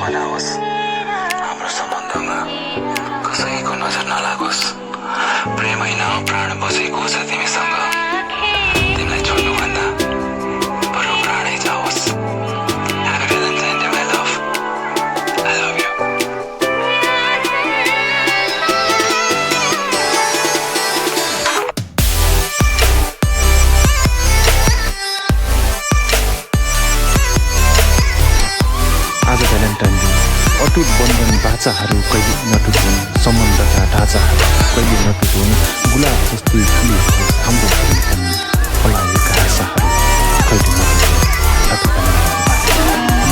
नहोस्, हाम्रो सम्बन्धमा कसैको नजर नलागोस्। प्रेम होइन प्राण बसेको छ तिमीसँग, तिमीलाई छोड्नुभन्दा बरु प्राणै जाओस्। Happy Valentine Day, my love. I love you. आज भ्यालेन्टाइन डे। अटुट बन्धन बाचाहरू कहिले नटुटुन्, सम्बन्धका ढाँचाहरू कहिले नटुटुन्। गुलाब जस्तै फुलियोस् हाम्रो प्रेम, फलाएका आशाहरू कहिले नटुटुन्। Happy Valentine Day।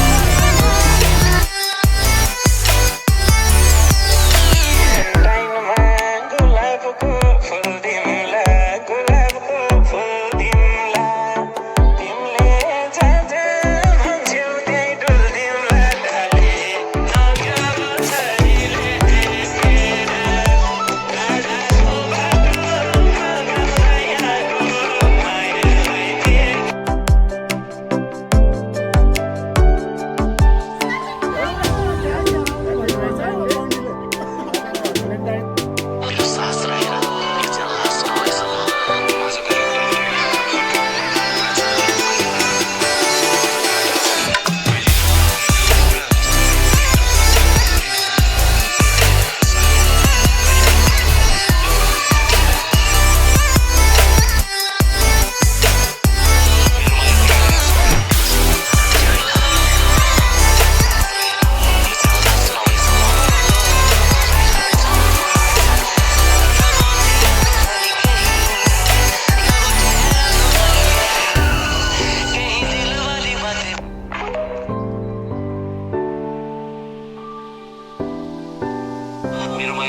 मेरोमा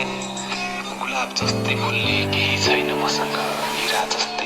गुलाब जस्तै फुल्ने केही छैन मसँग, हिरा जस्तै